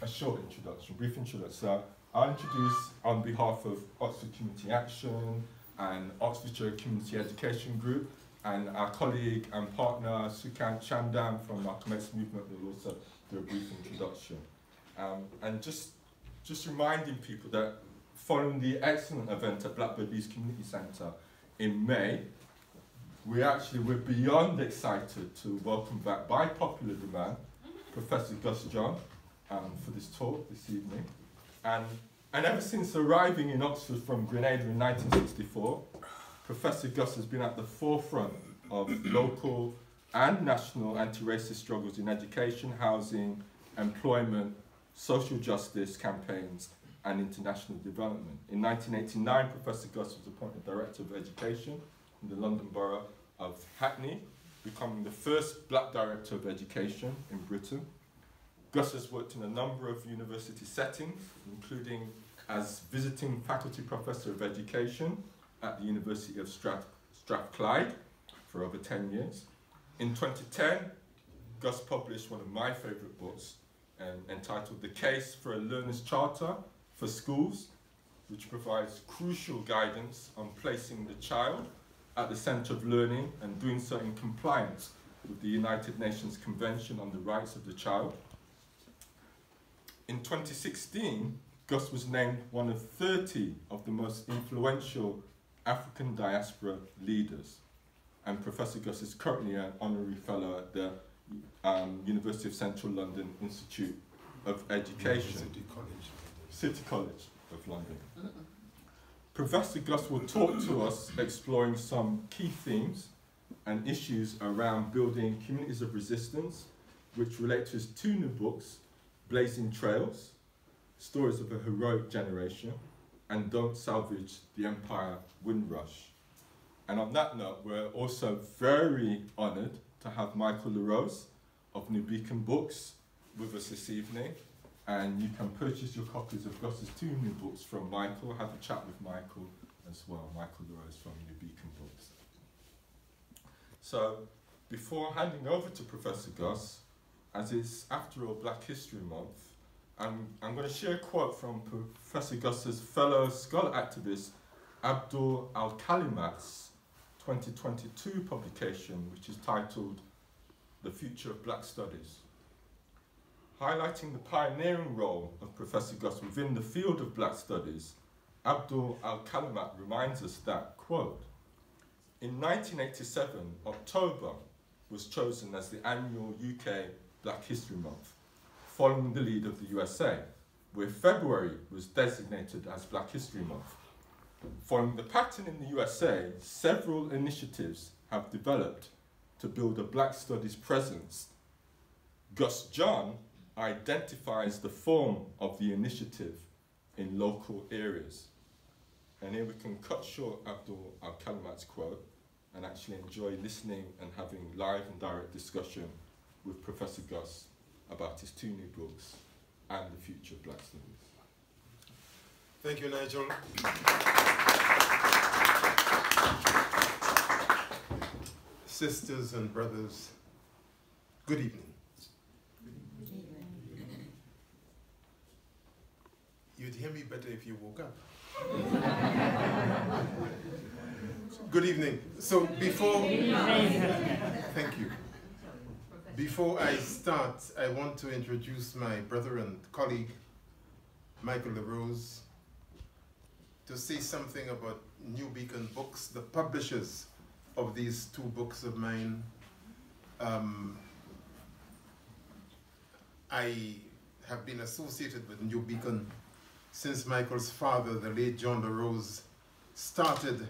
a short introduction, brief introduction. So I'll introduce on behalf of Oxford Community Action and Oxfordshire Community Education Group, and our colleague and partner Sukant Chandam from our Commence Movement will also do a brief introduction. And just reminding people that following the excellent event at Blackbird East Community Centre in May, we're beyond excited to welcome back, by popular demand, Professor Gus John for this talk this evening. And ever since arriving in Oxford from Grenada in 1964, Professor Gus has been at the forefront of local and national anti-racist struggles in education, housing, employment, social justice campaigns, and international development. In 1989, Professor Gus was appointed Director of Education in the London Borough of Hackney, becoming the first black Director of Education in Britain. Gus has worked in a number of university settings, including as visiting faculty professor of education at the University of Strathclyde for over 10 years. In 2010, Gus published one of my favourite books entitled The Case for a Learner's Charter for Schools, which provides crucial guidance on placing the child at the centre of learning and doing so in compliance with the United Nations Convention on the Rights of the Child. In 2016, Gus was named one of 30 of the most influential African diaspora leaders. And Professor Gus is currently an honorary fellow at the University of Central London Institute of Education. City College of London. Professor Gus will talk to us exploring some key themes and issues around building communities of resistance, which relate to his two new books, Blazing Trails, Stories of a Heroic Generation, and Don't Salvage the Empire, Windrush. And on that note, we're also very honoured to have Michael LaRose of New Beacon Books with us this evening. And you can purchase your copies of Gus's two new books from Michael. Have a chat with Michael as well, Michael LaRose from New Beacon Books. So, before handing over to Professor Gus, as it's after all Black History Month, I'm going to share a quote from Professor Gus's fellow scholar activist Abdul Al-Kalimat's 2022 publication, which is titled The Future of Black Studies. Highlighting the pioneering role of Professor Gus within the field of black studies, Abdul Al-Kalimat reminds us that, quote, in 1987, October was chosen as the annual UK Black History Month, following the lead of the USA, where February was designated as Black History Month. Following the pattern in the USA, several initiatives have developed to build a black studies presence. Gus John identifies the form of the initiative in local areas. And here we can cut short Abdul Al-Kalimat's quote and actually enjoy listening and having live and direct discussion with Professor Gus about his two new books and the future of black studies. Thank you, Nigel. Sisters and brothers, good evening. You'd hear me better if you woke up. Good evening. So before, thank you. Before I start, I want to introduce my brother and colleague, Michael LaRose, to say something about New Beacon Books, the publishers of these two books of mine. I have been associated with New Beacon since Michael's father, the late John LaRose, started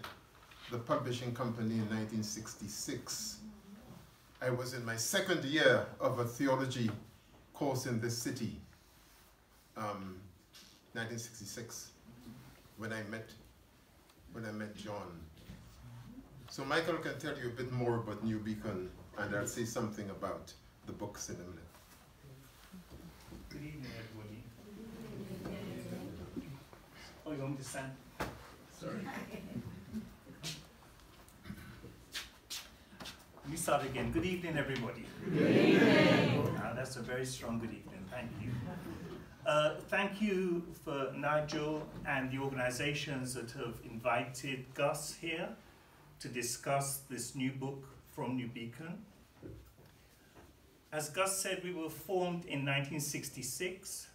the publishing company in 1966. I was in my second year of a theology course in this city, 1966, when I met John. So Michael can tell you a bit more about New Beacon, and I'll say something about the books in a minute. Good evening, everybody. Oh, you want me to stand? Sorry. Let me start again. Good evening, everybody. Good evening. That's a very strong good evening. Thank you. Thank you for Nigel and the organizations that have invited Gus here to discuss this new book from New Beacon. As Gus said, we were formed in 1966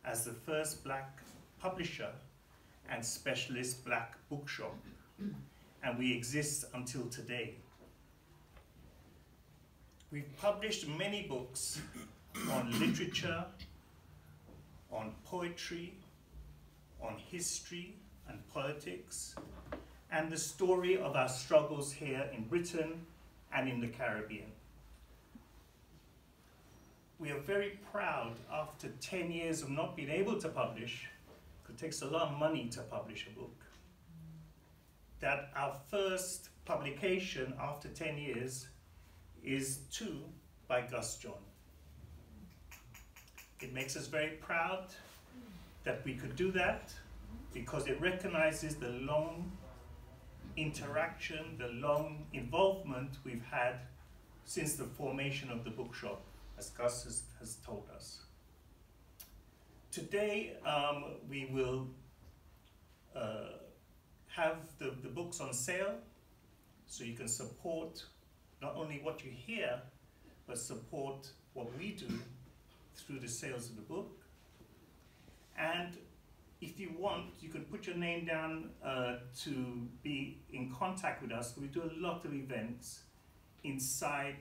as the first black publisher and specialist black bookshop, and we exist until today. We've published many books on literature, on poetry, on history and politics, and the story of our struggles here in Britain and in the Caribbean. We are very proud, after 10 years of not being able to publish, because it takes a lot of money to publish a book, that our first publication after 10 years is Two by Gus John. It makes us very proud that we could do that because it recognizes the long interaction, the long involvement we've had since the formation of the bookshop, as Gus has told us. Today, we will have the books on sale, so you can support not only what you hear, but support what we do through the sales of the book. And if you want, you can put your name down to be in contact with us. We do a lot of events inside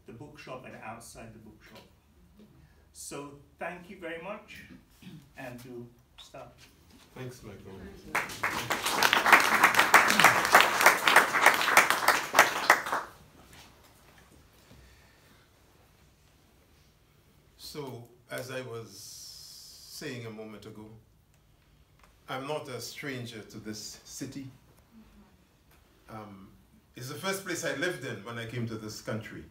the bookshop and outside the bookshop. So thank you very much, and we'll start. Thanks, Michael. So, as I was saying a moment ago, I'm not a stranger to this city. It's the first place I lived in when I came to this country.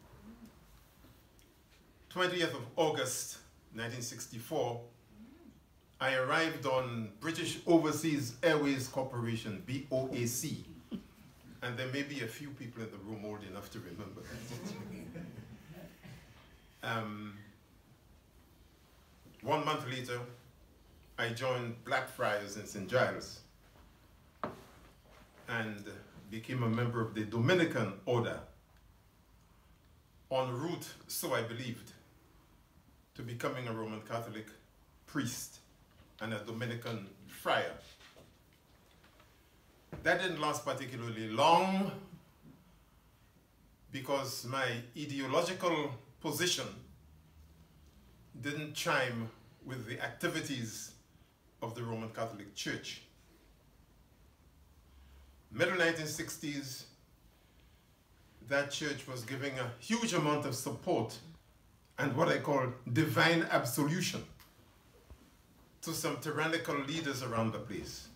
20th of August, 1964, I arrived on British Overseas Airways Corporation, BOAC. And there may be a few people in the room old enough to remember that. 1 month later, I joined Blackfriars in St. Giles and became a member of the Dominican order, en route, so I believed, to becoming a Roman Catholic priest and a Dominican friar. That didn't last particularly long because my ideological position didn't chime with the activities of the Roman Catholic Church. Middle 1960s, that church was giving a huge amount of support and what I call divine absolution to some tyrannical leaders around the place.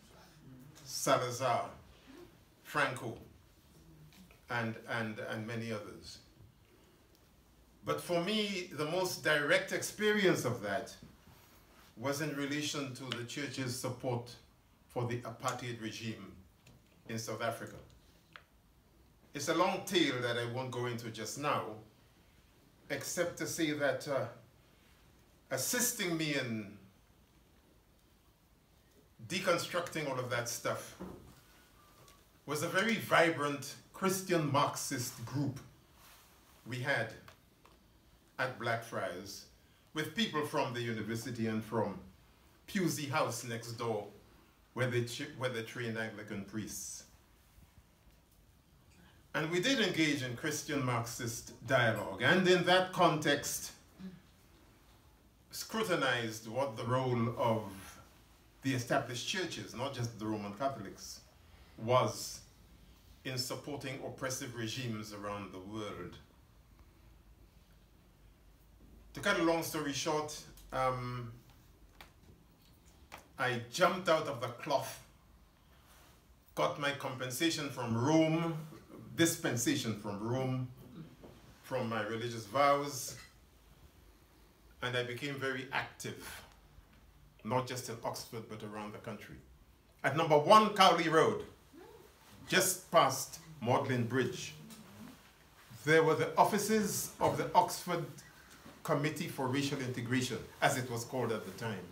Salazar, Franco, and many others. But for me, the most direct experience of that was in relation to the church's support for the apartheid regime in South Africa. It's a long tale that I won't go into just now, except to say that assisting me in deconstructing all of that stuff was a very vibrant Christian Marxist group we had at Blackfriars, with people from the university and from Pusey House next door, where they trained Anglican priests. And we did engage in Christian Marxist dialogue, and in that context, scrutinized what the role of the established churches, not just the Roman Catholics, was in supporting oppressive regimes around the world. To cut a long story short, I jumped out of the cloth, got my compensation from Rome, dispensation from Rome, from my religious vows, and I became very active, not just in Oxford, but around the country. At number 1 Cowley Road, just past Magdalen Bridge, there were the offices of the Oxford Committee for Racial Integration, as it was called at the time.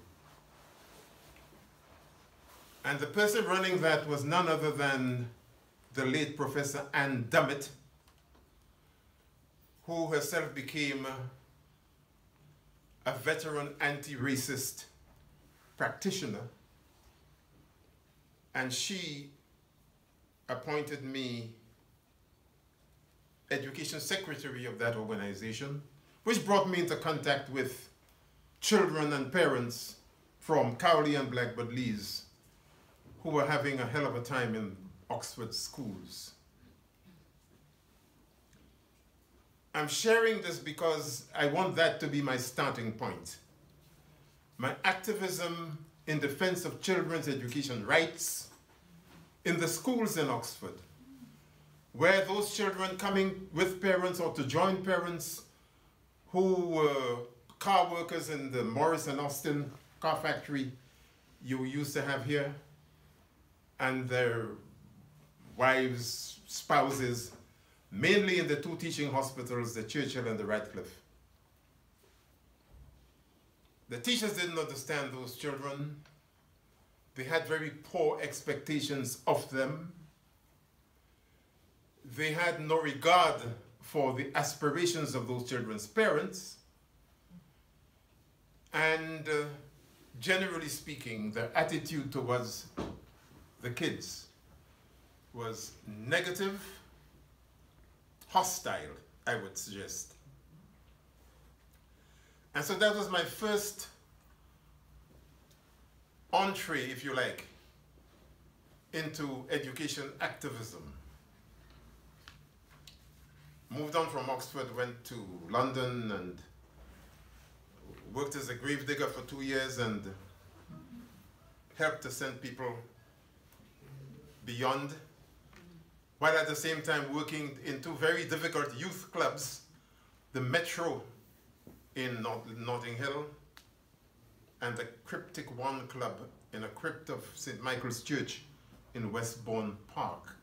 And the person running that was none other than the late Professor Ann Dummett, who herself became a veteran anti-racist practitioner. And she appointed me education secretary of that organization, which brought me into contact with children and parents from Cowley and Blackbird Leys who were having a hell of a time in Oxford schools. I'm sharing this because I want that to be my starting point. My activism in defense of children's education rights in the schools in Oxford, where those children coming with parents or to join parents who were car workers in the Morris and Austin car factory you used to have here, and their wives, spouses, mainly in the two teaching hospitals, the Churchill and the Radcliffe. The teachers didn't understand those children. They had very poor expectations of them. They had no regard for the aspirations of those children's parents. And generally speaking, their attitude towards the kids was negative, hostile, I would suggest. And so that was my first entree, if you like, into education activism. Moved on from Oxford, went to London and worked as a gravedigger for 2 years and helped to send people beyond, while at the same time working in two very difficult youth clubs, the Metro in Notting Hill and the Cryptic One Club in a crypt of St. Michael's Church in Westbourne Park.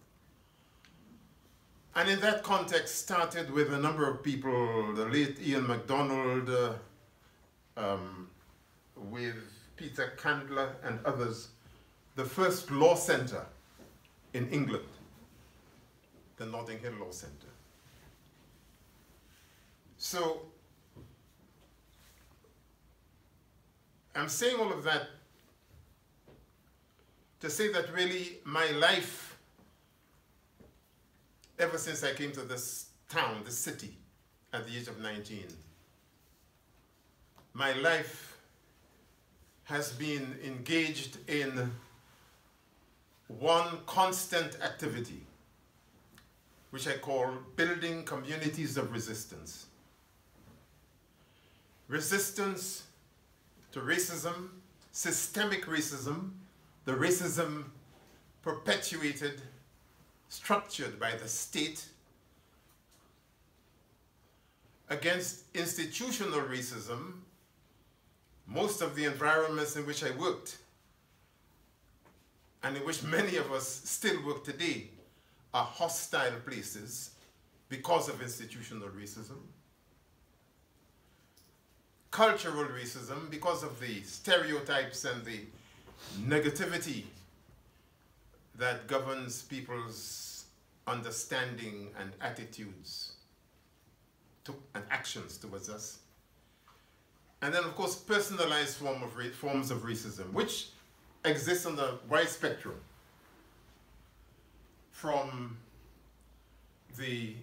And in that context started with a number of people, the late Ian MacDonald, with Peter Candler and others, the first law center in England, the Notting Hill Law Center. So I'm saying all of that to say that really my life, ever since I came to this town, this city, at the age of 19, my life has been engaged in one constant activity, which I call building communities of resistance. Resistance to racism, systemic racism, the racism perpetuated, structured by the state, against institutional racism. Most of the environments in which I worked, and in which many of us still work today, are hostile places because of institutional racism. Cultural racism because of the stereotypes and the negativity that governs people's understanding and attitudes and actions towards us. And then, of course, personalized forms of racism, which exist on a wide spectrum, from the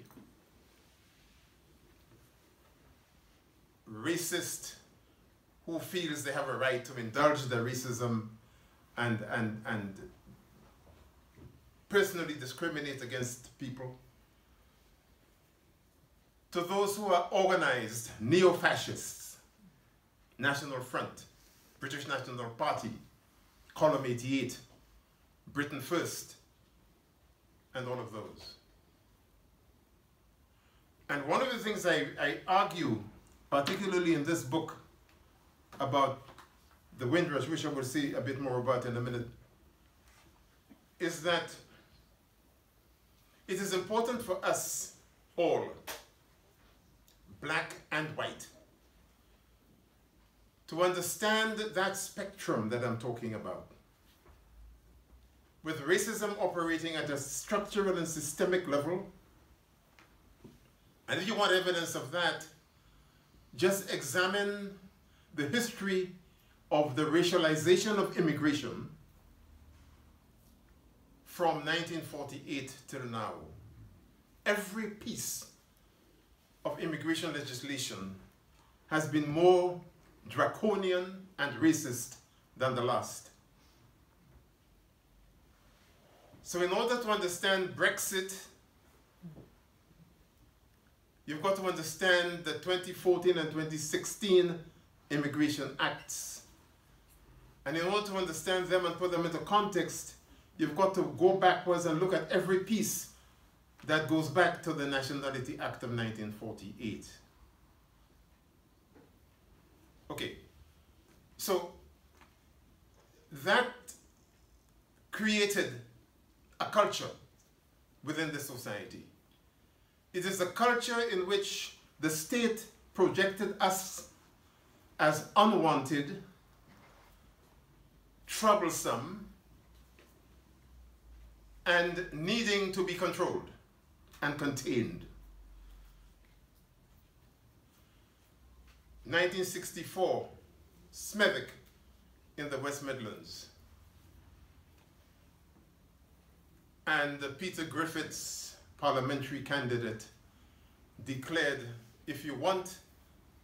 racist who feels they have a right to indulge their racism and personally discriminate against people, to those who are organized neo-fascists, National Front, British National Party, Column 88, Britain First, and all of those. And one of the things I argue, particularly in this book about the Windrush, which I will say a bit more about in a minute, is that it is important for us all, black and white, to understand that spectrum that I'm talking about. with racism operating at a structural and systemic level. And if you want evidence of that, just examine the history of the racialization of immigration from 1948 till now. Every piece of immigration legislation has been more draconian and racist than the last. So in order to understand Brexit, you've got to understand the 2014 and 2016 Immigration Acts. And in order to understand them and put them into context, you've got to go backwards and look at every piece that goes back to the Nationality Act of 1948. Okay, so that created a culture within the society. It is a culture in which the state projected us as unwanted, troublesome, and needing to be controlled and contained. 1964, Smethwick in the West Midlands. And Peter Griffith's parliamentary candidate declared, if you want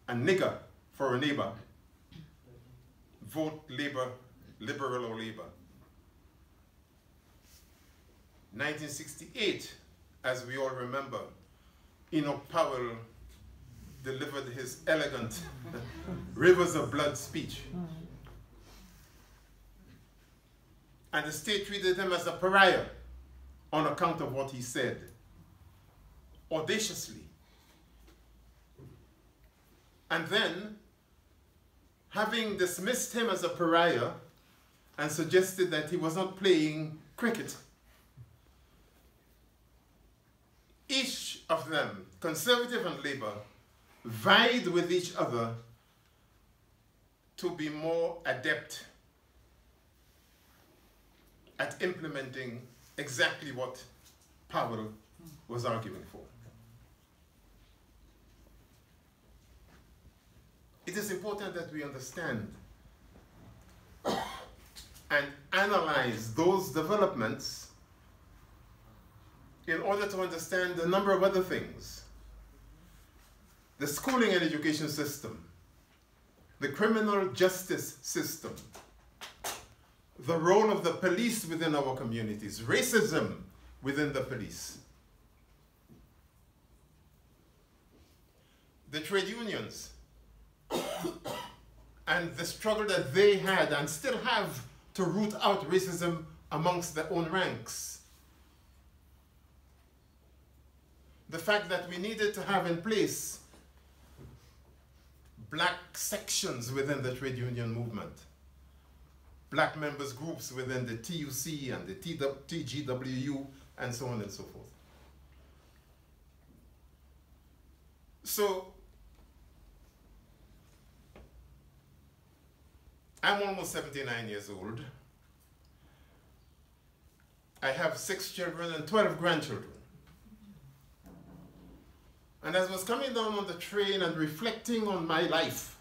a nigger for a neighbor, vote Labour, Liberal or Labour. 1968, as we all remember, Enoch Powell delivered his elegant Rivers of Blood speech. And the state treated him as a pariah on account of what he said, audaciously. And then, having dismissed him as a pariah and suggested that he was not playing cricket, each of them, Conservative and Labour, vied with each other to be more adept at implementing exactly what Powell was arguing for. It is important that we understand and analyze those developments in order to understand a number of other things. The schooling and education system, the criminal justice system, the role of the police within our communities, racism within the police, the trade unions, and the struggle that they had and still have to root out racism amongst their own ranks. The fact that we needed to have in place black sections within the trade union movement, black members groups within the TUC and the TGWU, and so on and so forth. So, I'm almost 79 years old. I have 6 children and 12 grandchildren. And as I was coming down on the train and reflecting on my life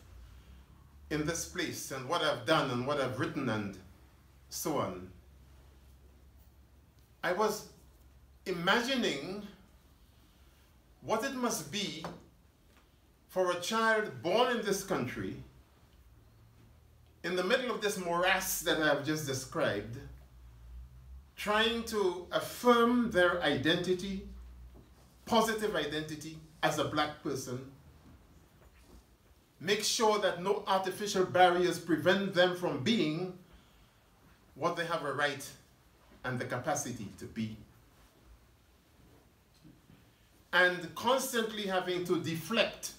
in this place and what I've done and what I've written and so on, I was imagining what it must be for a child born in this country in the middle of this morass that I have just described, trying to affirm their identity, positive identity as a black person, make sure that no artificial barriers prevent them from being what they have a right and the capacity to be. And constantly having to deflect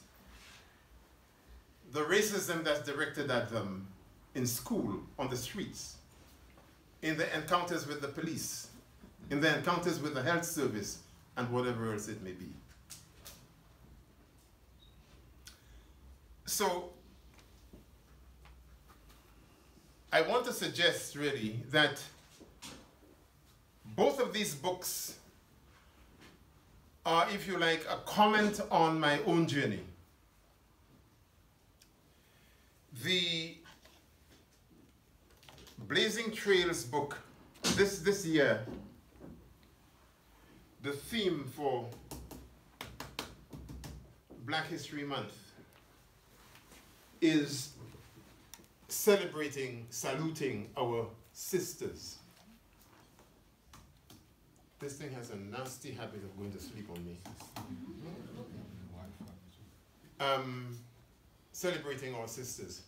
the racism that's directed at them in school, on the streets, in the encounters with the police, in the encounters with the health service, and whatever else it may be. So, I want to suggest really that Both of these books are, if you like, a comment on my own journey. The Blazing Trails book, this year, the theme for Black History Month is celebrating, saluting our sisters. This thing has a nasty habit of going to sleep on me. Celebrating our sisters.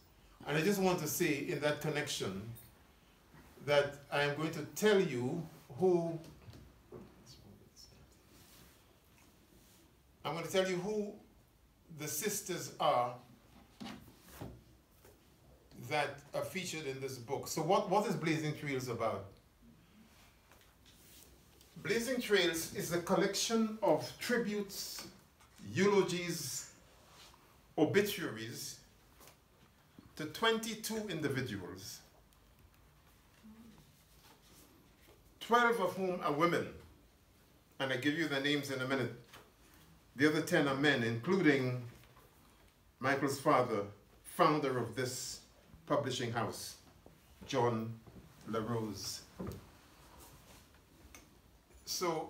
And I just want to say in that connection that I am going to tell you who the sisters are that are featured in this book. So what is Blazing Trails about? Blazing Trails is a collection of tributes, eulogies, obituaries to 22 individuals, 12 of whom are women, and I give you the names in a minute. The other 10 are men, including Michael's father, founder of this publishing house, John LaRose. So,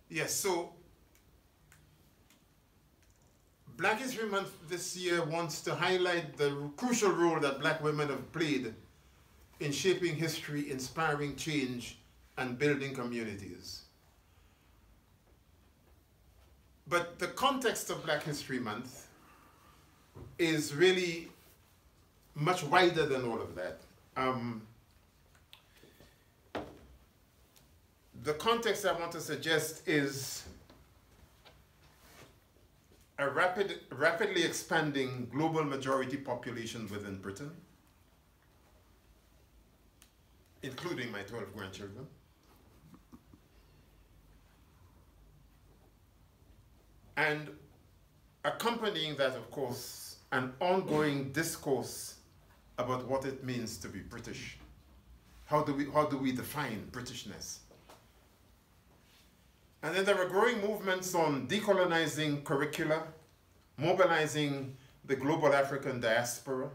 yes, so Black History Month this year wants to highlight the crucial role that Black women have played in shaping history, inspiring change, and building communities. But the context of Black History Month is really much wider than all of that. The context I want to suggest is a rapidly expanding global majority population within Britain, including my 12 grandchildren. And accompanying that, of course, an ongoing discourse about what it means to be British. How do we define Britishness? And then there are growing movements on decolonizing curricula, mobilizing the global African diaspora,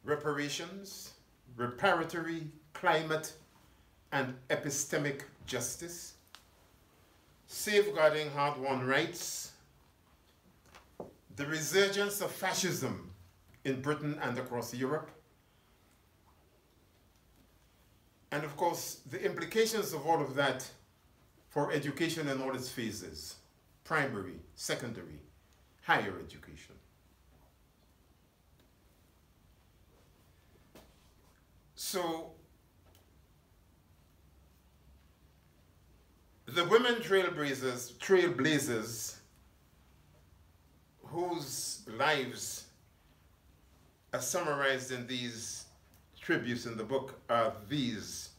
reparations, reparatory, climate, and epistemic justice, safeguarding hard-won rights, the resurgence of fascism in Britain and across Europe, and of course, the implications of all of that for education in all its phases, primary, secondary, higher education. So, the women trailblazers whose lives are summarized in these tributes in the book are these.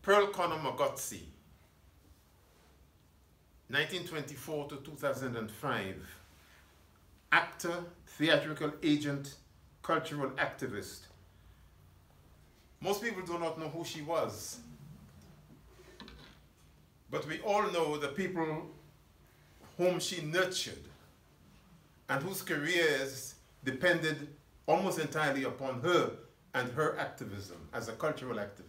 Pearl Connor Mogotsi, 1924 to 2005, actor, theatrical agent, cultural activist. Most people do not know who she was, but we all know the people whom she nurtured and whose careers depended almost entirely upon her and her activism as a cultural activist.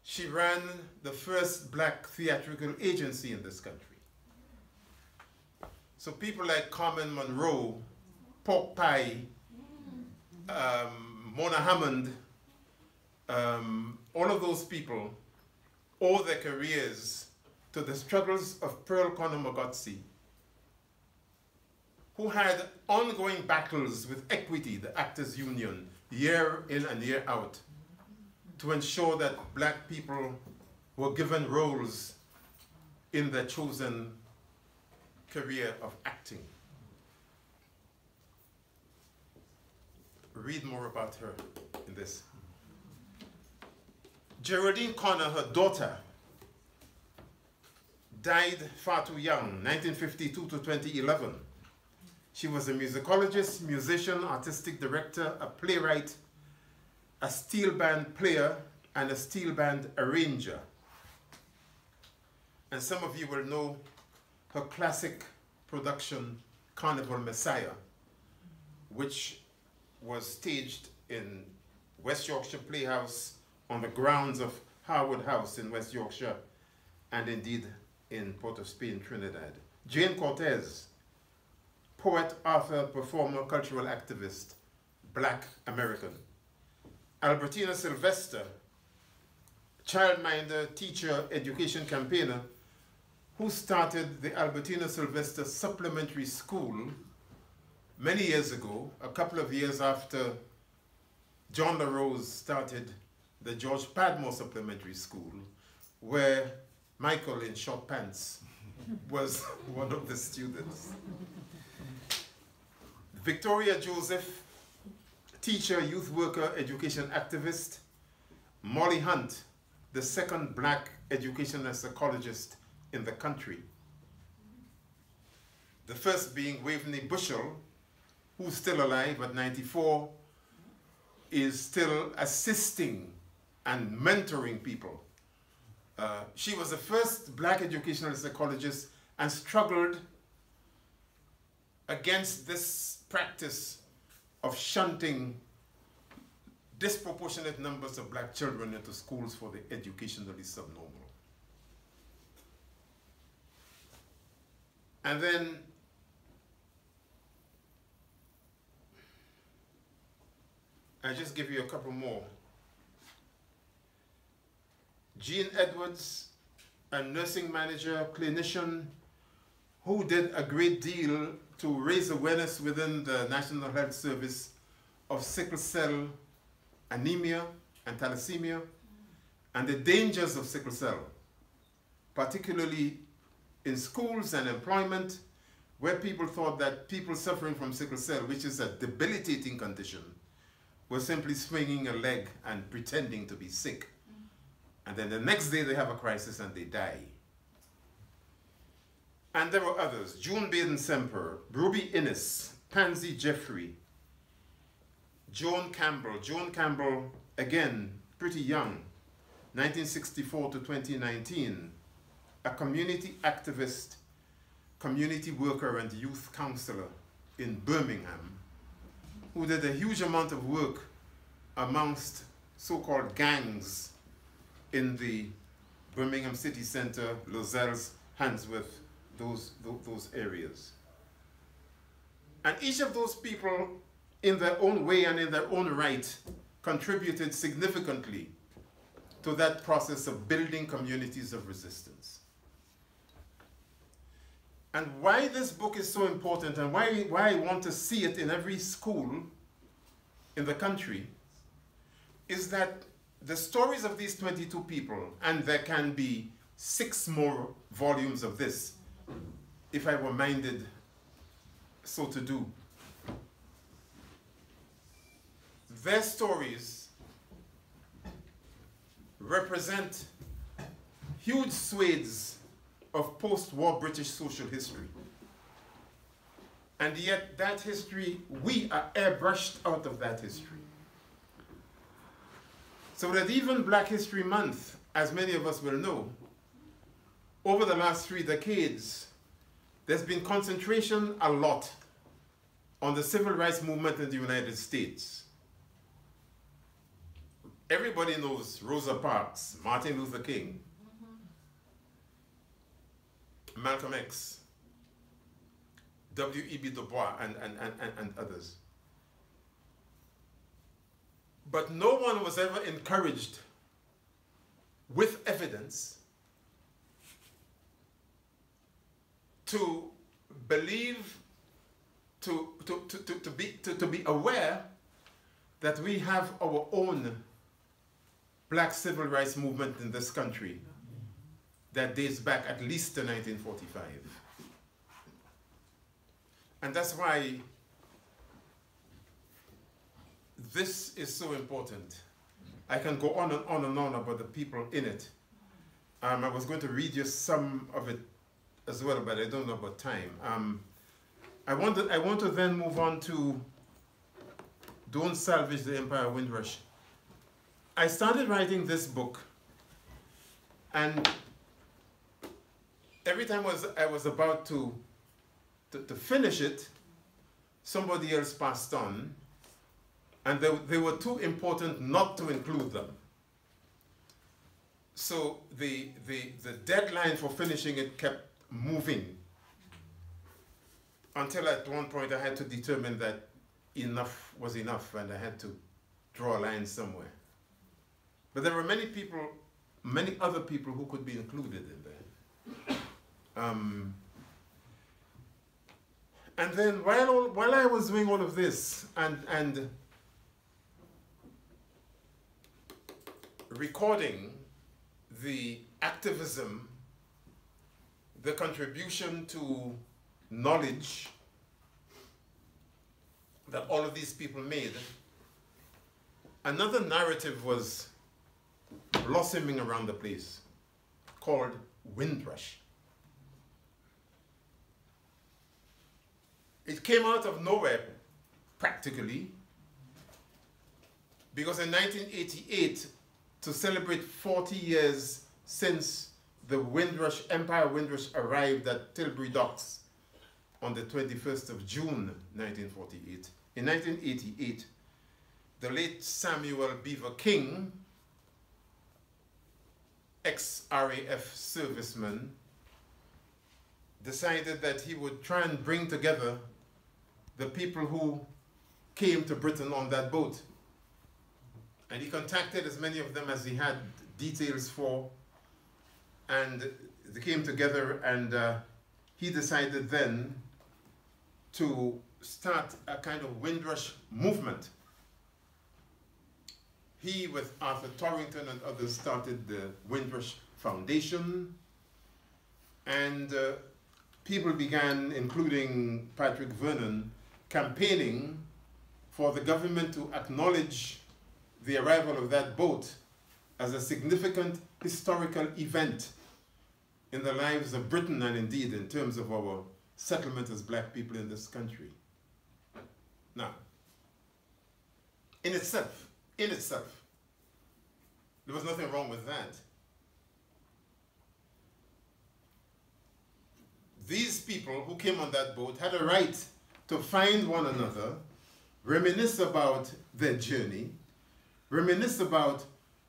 She ran the first Black theatrical agency in this country. So people like Carmen Monroe, Pork Pie, Mona Hammond, all of those people owe their careers to the struggles of Pearl Connor Mogotsi, who had ongoing battles with Equity, the Actors Union, year in and year out, to ensure that Black people were given roles in their chosen career of acting. Read more about her in this. Geraldine Connor, her daughter, died far too young, 1952 to 2011. She was a musicologist, musician, artistic director, a playwright, a steel band player, and a steel band arranger. And some of you will know her classic production, Carnival Messiah, which was staged in West Yorkshire Playhouse on the grounds of Harwood House in West Yorkshire, and indeed in Port of Spain, Trinidad. Jane Cortez, poet, author, performer, cultural activist, Black American. Albertina Sylvester, childminder, teacher, education campaigner, who started the Albertina Sylvester Supplementary School many years ago, a couple of years after John LaRose started the George Padmore Supplementary School, where Michael in short pants was one of the students. Victoria Joseph, teacher, youth worker, education activist. Molly Hunt, the second black educational psychologist in the country. The first being Waveney Bushell, who's still alive at 94, is still assisting and mentoring people. She was the first black educational psychologist and struggled against this practice of shunting disproportionate numbers of black children into schools for the educationally subnormal. And then I'll just give you a couple more. Jean Edwards, a nursing manager, clinician, who did a great deal to raise awareness within the National Health Service of sickle cell anemia and thalassemia and the dangers of sickle cell, particularly in schools and employment, where people thought that people suffering from sickle cell, which is a debilitating condition, were simply swinging a leg and pretending to be sick. And then the next day they have a crisis and they die. And there were others: June Baden-Semper, Ruby Innes, Pansy Jeffrey, Joan Campbell. Joan Campbell, again, pretty young, 1964 to 2019, a community activist, community worker, and youth counselor in Birmingham, who did a huge amount of work amongst so-called gangs in the Birmingham city center, Lozells, Handsworth, those areas. And each of those people, in their own way and in their own right, contributed significantly to that process of building communities of resistance. And why this book is so important and why I want to see it in every school in the country is that the stories of these 22 people, and there can be 6 more volumes of this, if I were minded so to do. Their stories represent huge swathes of post-war British social history. And yet that history, we are airbrushed out of that history. So that even Black History Month, as many of us will know, over the last 3 decades, there's been concentration a lot on the civil rights movement in the United States. Everybody knows Rosa Parks, Martin Luther King, Malcolm X, W.E.B. Du Bois, and others. But no one was ever encouraged with evidence to believe, to be aware that we have our own Black civil rights movement in this country that dates back at least to 1945. And that's why this is so important. I can go on and on and on about the people in it. I was going to read you some of it as well, but I don't know about time. I want to then move on to Don't Salvage the Empire of Windrush. I started writing this book, and every time I was about to finish it, somebody else passed on, and they were too important not to include them. So the deadline for finishing it kept moving until at one point I had to determine that enough was enough and I had to draw a line somewhere. But there were many other people who could be included in there. And then while I was doing all of this and recording the activism, the contribution to knowledge that all of these people made, another narrative was blossoming around the place called Windrush. It came out of nowhere, practically, because in 1988, to celebrate 40 years since the Empire Windrush arrived at Tilbury Docks on the 21st of June, 1948. In 1988, the late Samuel Beaver King, ex-RAF serviceman, decided that he would try and bring together the people who came to Britain on that boat. And he contacted as many of them as he had details for, and they came together, and he decided then to start a kind of Windrush movement. He, with Arthur Torrington and others, started the Windrush Foundation, and people began, including Patrick Vernon, campaigning for the government to acknowledge the arrival of that boat as a significant historical event in the lives of Britain, and indeed in terms of our settlement as black people in this country. Now, in itself, there was nothing wrong with that. These people who came on that boat had a right to find one another, reminisce about their journey, reminisce about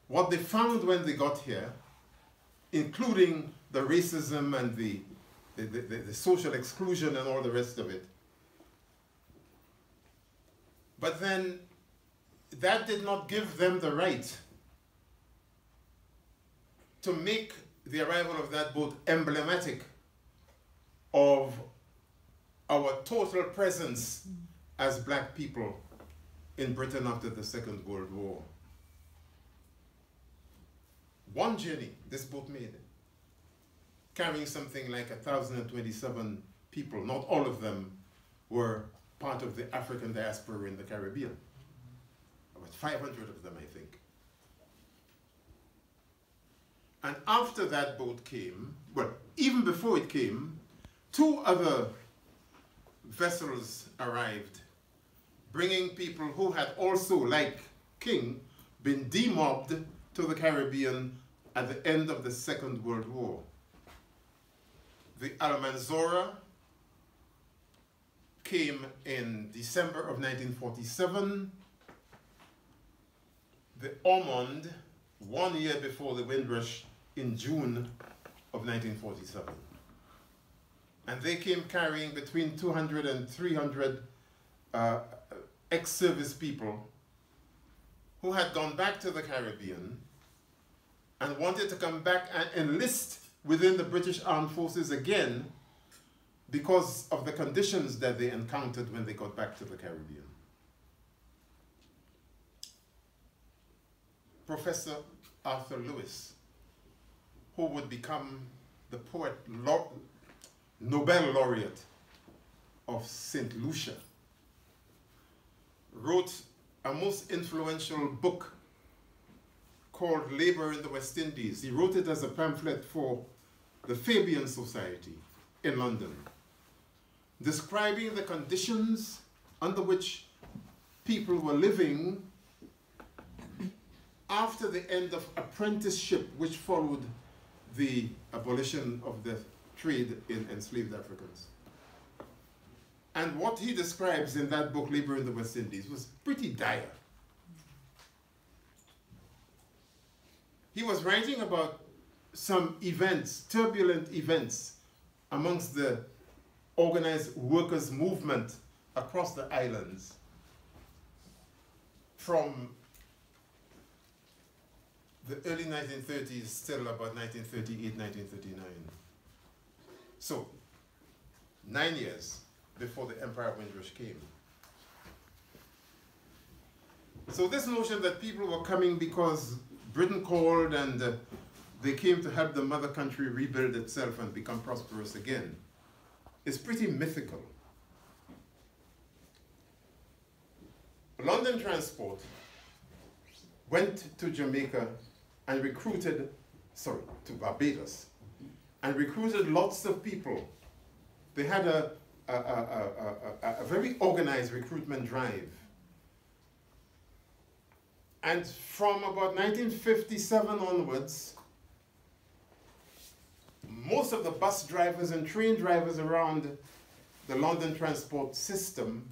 what they found when they got here, including the racism and the social exclusion and all the rest of it. But then that did not give them the right to make the arrival of that boat emblematic of our total presence as black people in Britain after the Second World War. One journey this boat made, carrying something like 1,027 people. Not all of them were part of the African diaspora in the Caribbean. About 500 of them, I think. And after that boat came, well, even before it came, two other vessels arrived, bringing people who had also, like King, been demobbed to the Caribbean at the end of the Second World War. The Almanzora came in December of 1947. The Ormond, 1 year before the Windrush, in June of 1947. And they came carrying between 200 and 300 ex-service people who had gone back to the Caribbean and wanted to come back and enlist within the British Armed Forces again because of the conditions that they encountered when they got back to the Caribbean. Professor Arthur Lewis, who would become the Nobel laureate of St. Lucia, wrote a most influential book called Labor in the West Indies. He wrote it as a pamphlet for the Fabian Society in London. describing the conditions under which people were living after the end of apprenticeship, which followed the abolition of the trade in enslaved Africans. And what he describes in that book, Labor in the West Indies, was pretty dire. He was writing about some events, turbulent events, amongst the organized workers' movement across the islands from the early 1930s till about 1938, 1939. So, 9 years before the Empire of Windrush came. So this notion that people were coming because Britain called and they came to help the mother country rebuild itself and become prosperous again is pretty mythical. London Transport went to Jamaica and recruited, to Barbados, and recruited lots of people. They had a very organized recruitment drive. And from about 1957 onwards, most of the bus drivers and train drivers around the London transport system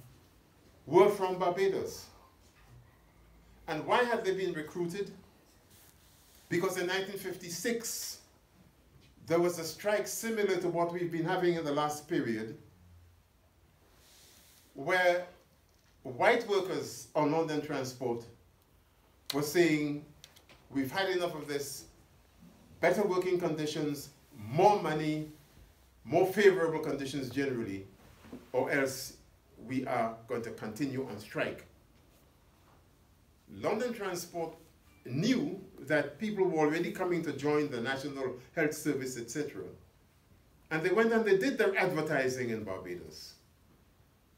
were from Barbados. And why had they been recruited? Because in 1956, there was a strike similar to what we've been having in the last period, where white workers on London transport were saying, we've had enough of this, better working conditions, more money, more favorable conditions generally, or else we are going to continue on strike. London Transport knew that people were already coming to join the National Health Service, etc. And they went and they did their advertising in Barbados.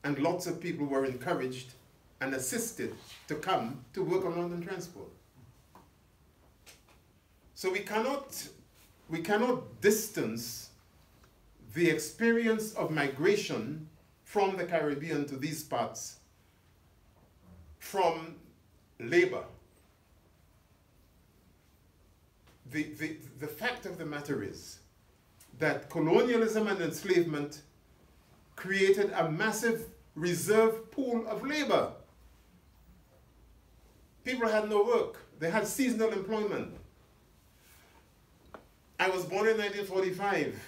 And lots of people were encouraged and assisted to come to work on London Transport. So we cannot distance the experience of migration from the Caribbean to these parts from labor. The fact of the matter is that colonialism and enslavement created a massive reserve pool of labor. People had no work. They had seasonal employment. I was born in 1945.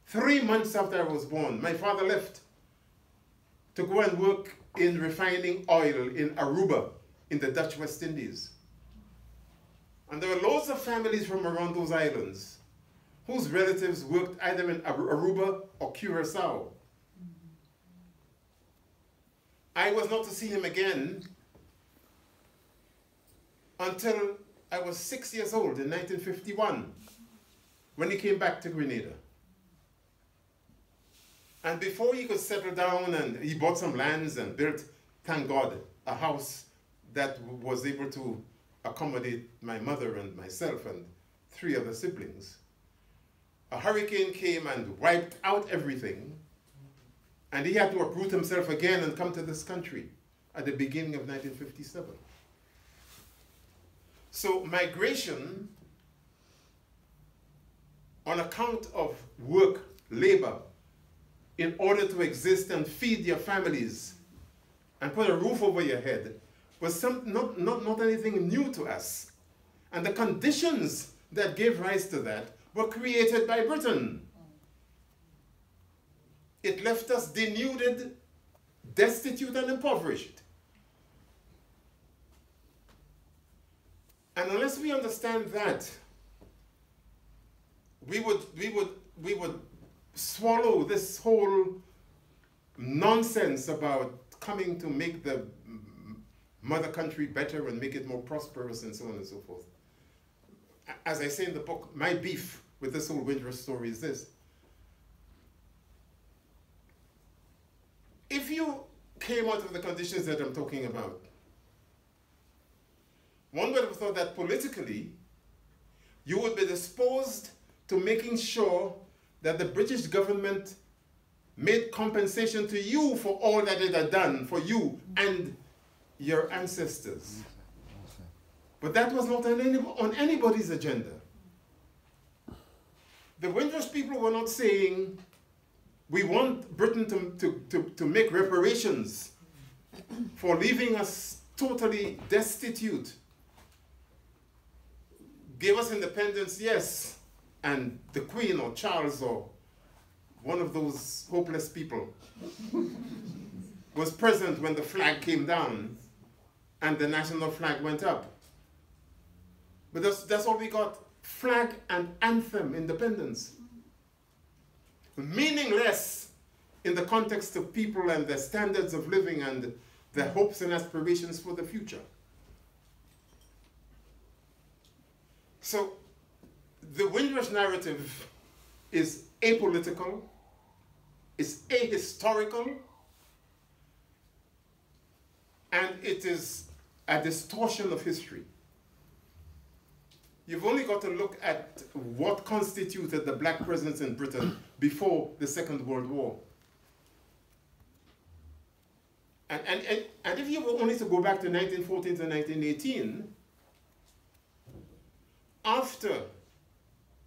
3 months after I was born, my father left to go and work in refining oil in Aruba, in the Dutch West Indies. And there were loads of families from around those islands whose relatives worked either in Aruba or Curacao. I was not to see him again until I was 6 years old in 1951, when he came back to Grenada. And before he could settle down, and he bought some lands and built, thank God, a house that was able to accommodate my mother and myself and 3 other siblings. A hurricane came and wiped out everything, and he had to uproot himself again and come to this country at the beginning of 1957. So migration, on account of work, labor, in order to exist and feed your families and put a roof over your head, was not anything new to us. And the conditions that gave rise to that were created by Britain. It left us denuded, destitute, and impoverished. And unless we understand that, we would swallow this whole nonsense about coming to make the mother country better and make it more prosperous and so on and so forth. As I say in the book, my beef with this whole Windrush story is this. If you came out of the conditions that I'm talking about, one would have thought that politically, you would be disposed to making sure that the British government made compensation to you for all that it had done for you and your ancestors. But that was not on anybody's agenda. The Windrush people were not saying, we want Britain to make reparations for leaving us totally destitute. Give us independence, yes, and the Queen or Charles or one of those hopeless people was present when the flag came down and the national flag went up. But that's all we got, flag and anthem, independence. Meaningless in the context of people and their standards of living and their hopes and aspirations for the future. So the Windrush narrative is apolitical, it's ahistorical, and it is a distortion of history. You've only got to look at what constituted the black presence in Britain before the Second World War. And if you were only to go back to 1914 to 1918, after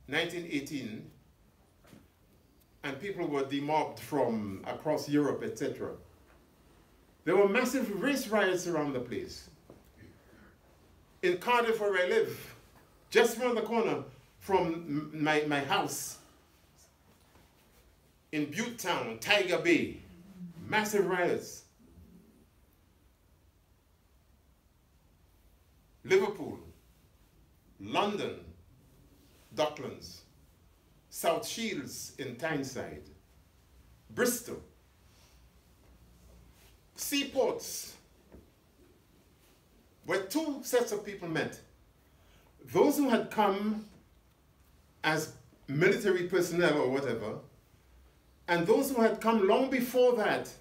1918, and people were demobbed from across Europe, etc., there were massive race riots around the place. In Cardiff, where I live, just around the corner from my house, in Butte Town, Tiger Bay, massive riots. Liverpool, London, Docklands, South Shields in Tyneside, Bristol, seaports, where two sets of people met. Those who had come as military personnel or whatever, and those who had come long before that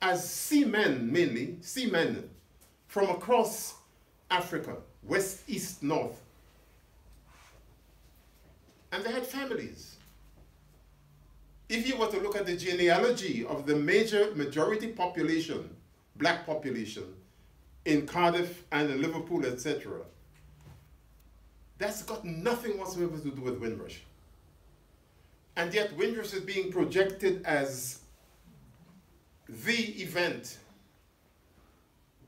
as seamen, mainly, seamen from across Africa, west, east, north. And they had families. If you were to look at the genealogy of the majority population, black population, in Cardiff and in Liverpool, etc., that's got nothing whatsoever to do with Windrush. And yet Windrush is being projected as the event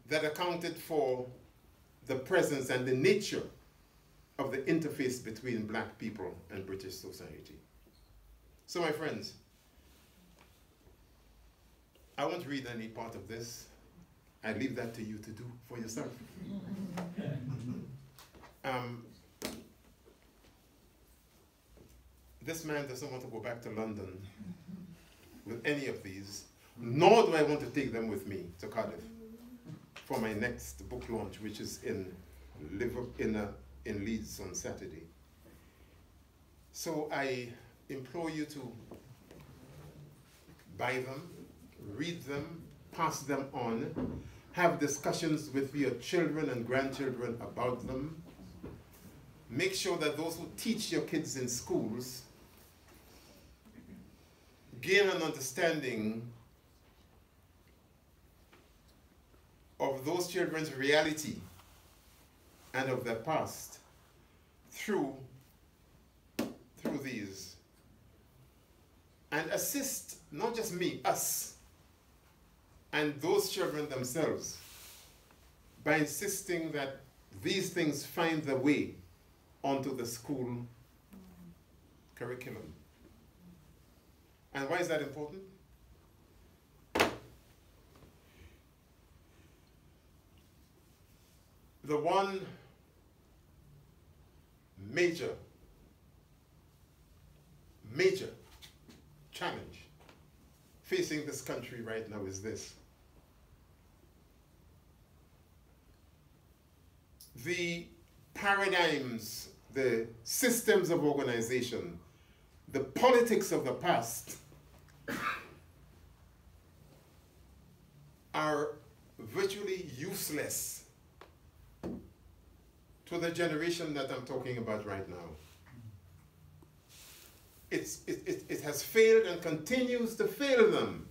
that accounted for the presence and the nature of the interface between black people and British society. So my friends, I won't read any part of this. I leave that to you to do for yourself. This man doesn't want to go back to London with any of these, nor do I want to take them with me to Cardiff for my next book launch, which is in Leeds on Saturday. So I implore you to buy them, read them, pass them on, have discussions with your children and grandchildren about them. Make sure that those who teach your kids in schools gain an understanding of those children's reality and of their past through these. And assist, not just me, us, and those children themselves, by insisting that these things find their way onto the school curriculum. And why is that important? The one major challenge facing this country right now is this. The paradigms, the systems of organization, the politics of the past are virtually useless to the generation that I'm talking about right now. it has failed and continues to fail them.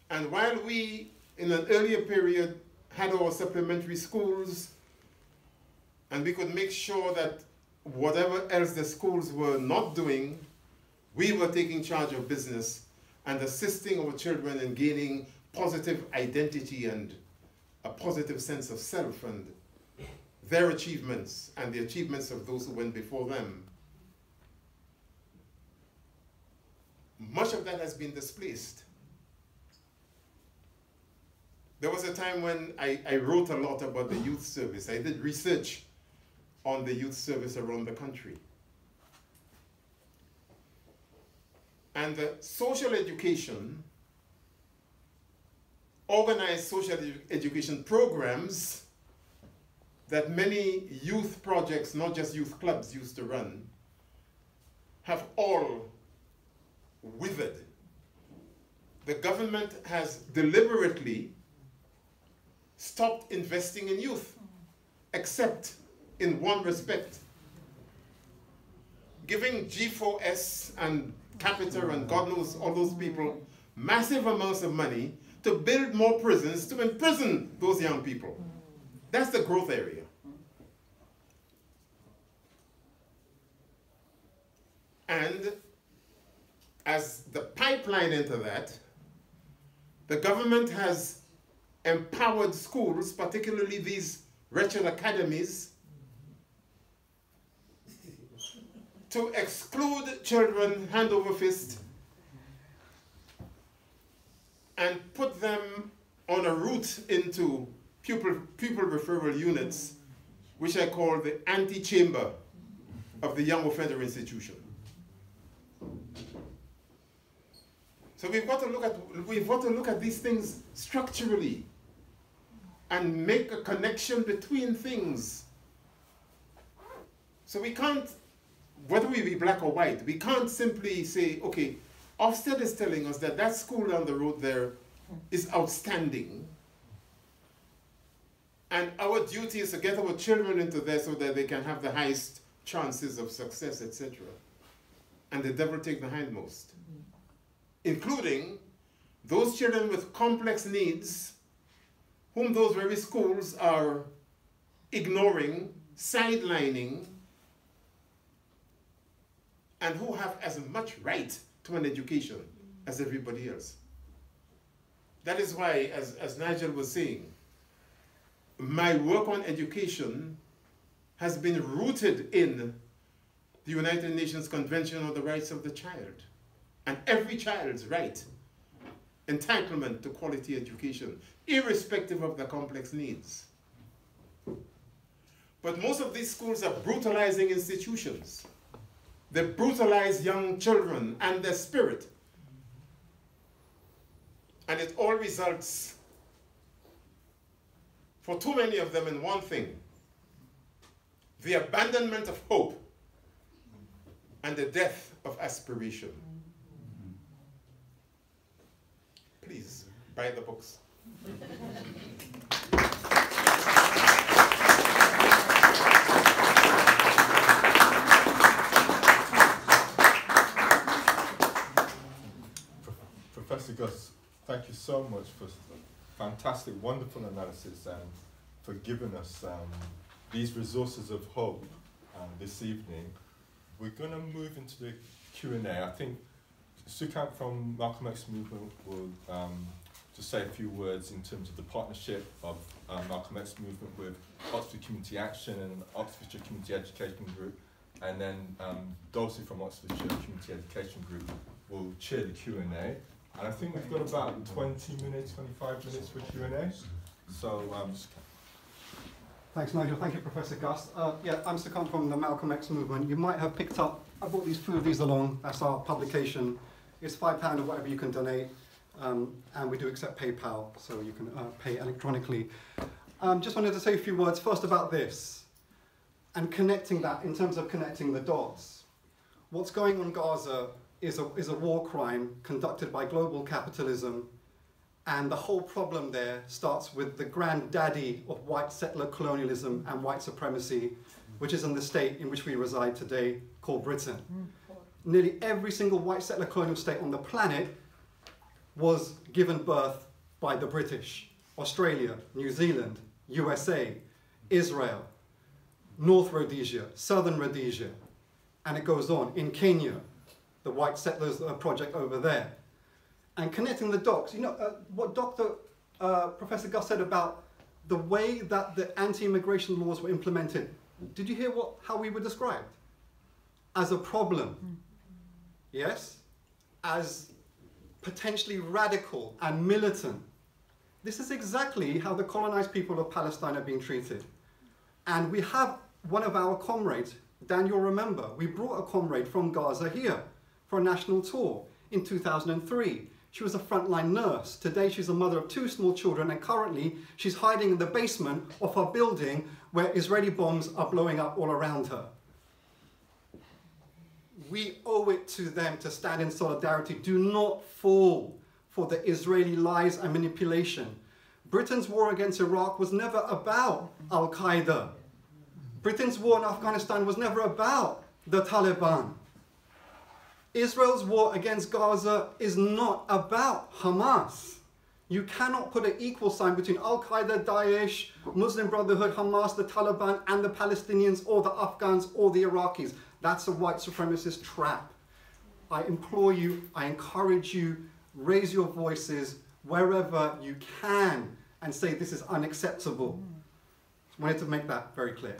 And while we, in an earlier period, had our supplementary schools, and we could make sure that whatever else the schools were not doing, we were taking charge of business and assisting our children in gaining positive identity and a positive sense of self and their achievements and the achievements of those who went before them. Much of that has been displaced. There was a time when I wrote a lot about the youth service. I did research on the youth service around the country. And the social education, organized social education programs that many youth projects, not just youth clubs, used to run, have all withered. The government has deliberately stopped investing in youth, except in one respect. Giving G4S and Capita and God knows all those people massive amounts of money to build more prisons to imprison those young people. That's the growth area. And as the pipeline into that, the government has empowered schools, particularly these wretched academies, to exclude children hand over fist and put them on a route into pupil referral units, which I call the antechamber of the young offender institution. So we've got to look at these things structurally and make a connection between things. So we can't, whether we be black or white, we can't simply say, okay, Ofsted is telling us that that school down the road there is outstanding, and our duty is to get our children into there so that they can have the highest chances of success, etc. And the devil take the hindmost, including those children with complex needs whom those very schools are ignoring, sidelining, and who have as much right to an education as everybody else. That is why, as Nigel was saying, my work on education has been rooted in the United Nations Convention on the Rights of the Child, and every child's right, entitlement to quality education, irrespective of the complex needs. But most of these schools are brutalizing institutions. They brutalize young children and their spirit. And it all results, for too many of them, in one thing: the abandonment of hope and the death of aspiration. Please, buy the books. Professor Gus, thank you so much for fantastic, wonderful analysis and for giving us these resources of hope this evening. We're going to move into the Q&A. I think Sukant from Malcolm X Movement will just say a few words in terms of the partnership of Malcolm X Movement with Oxford Community Action and Oxfordshire Community Education Group, and then Dulcie from Oxfordshire Community Education Group will chair the Q&A. And I think we've got about 20 minutes, 25 minutes for Q&A. So, Thanks, Nigel. Thank you, Professor Gus. Yeah, I'm Sukant from the Malcolm X Movement. You might have picked up, I brought these few of these along. That's our publication. It's £5 or whatever you can donate. And we do accept PayPal, so you can pay electronically. Just wanted to say a few words first about this and connecting that in terms of connecting the dots. What's going on in Gaza is a war crime conducted by global capitalism, and the whole problem there starts with the granddaddy of white settler colonialism and white supremacy, which is in the state in which we reside today, called Britain. Nearly every single white settler colonial state on the planet was given birth by the British. Australia, New Zealand, USA, Israel, North Rhodesia, Southern Rhodesia, and it goes on. In Kenya, the white settlers project over there. And connecting the dots, you know, what Professor Gus said about the way that the anti-immigration laws were implemented. Did you hear how we were described? As a problem, yes? As potentially radical and militant. This is exactly how the colonized people of Palestine are being treated. And we have one of our comrades, Dan, you'll remember, we brought a comrade from Gaza here for a national tour in 2003. She was a frontline nurse. Today she's a mother of 2 small children, and currently she's hiding in the basement of her building where Israeli bombs are blowing up all around her. We owe it to them to stand in solidarity. Do not fall for the Israeli lies and manipulation. Britain's war against Iraq was never about Al-Qaeda. Britain's war in Afghanistan was never about the Taliban. Israel's war against Gaza is not about Hamas. You cannot put an equal sign between Al-Qaeda, Daesh, Muslim Brotherhood, Hamas, the Taliban, and the Palestinians, or the Afghans, or the Iraqis. That's a white supremacist trap. I implore you, I encourage you, raise your voices wherever you can and say this is unacceptable. I wanted to make that very clear.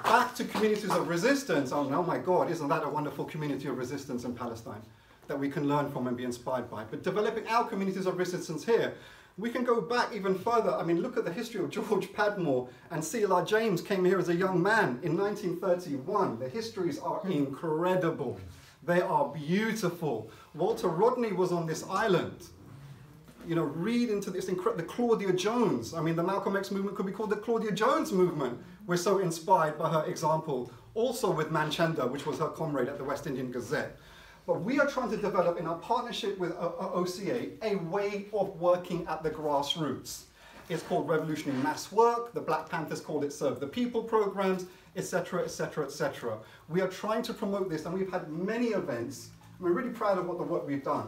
Back to communities of resistance. Oh my God, isn't that a wonderful community of resistance in Palestine that we can learn from and be inspired by? But developing our communities of resistance here, we can go back even further. I mean, look at the history of George Padmore, and C.L.R. James came here as a young man in 1931. The histories are incredible. They are beautiful. Walter Rodney was on this island. You know, read into this the Claudia Jones. I mean, the Malcolm X movement could be called the Claudia Jones movement. We're so inspired by her example. Also with Manchanda, which was her comrade at the West Indian Gazette. But we are trying to develop, in our partnership with OCA, a way of working at the grassroots. It's called Revolutionary Mass Work. The Black Panthers called it Serve the People programs, etc., etc., etc. We are trying to promote this, and we've had many events. We're really proud of the work we've done.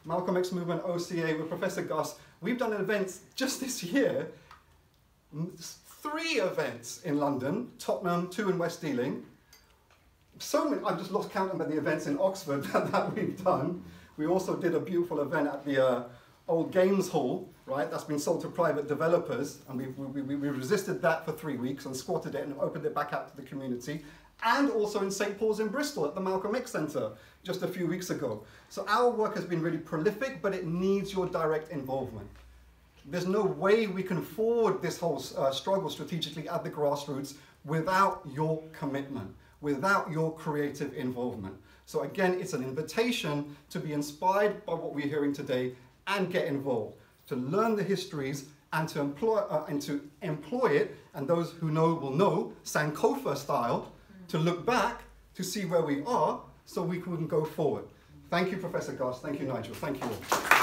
Malcolm X Movement, OCA, with Professor Gus, we've done events just this year, 3 events in London, Tottenham, 2 in West Ealing. So many, I've just lost count of the events in Oxford that we've done. We also did a beautiful event at the old games hall, right? That's been sold to private developers, and we resisted that for 3 weeks and squatted it and opened it back out to the community. And also in St. Paul's in Bristol at the Malcolm X Centre just a few weeks ago. So our work has been really prolific, but it needs your direct involvement. There's no way we can forward this whole struggle strategically at the grassroots without your commitment, without your creative involvement. So again, it's an invitation to be inspired by what we're hearing today and get involved, to learn the histories and to employ it, and those who know will know, Sankofa style, to look back to see where we are so we can go forward. Thank you, Professor Gus. Thank you, Nigel. Thank you all.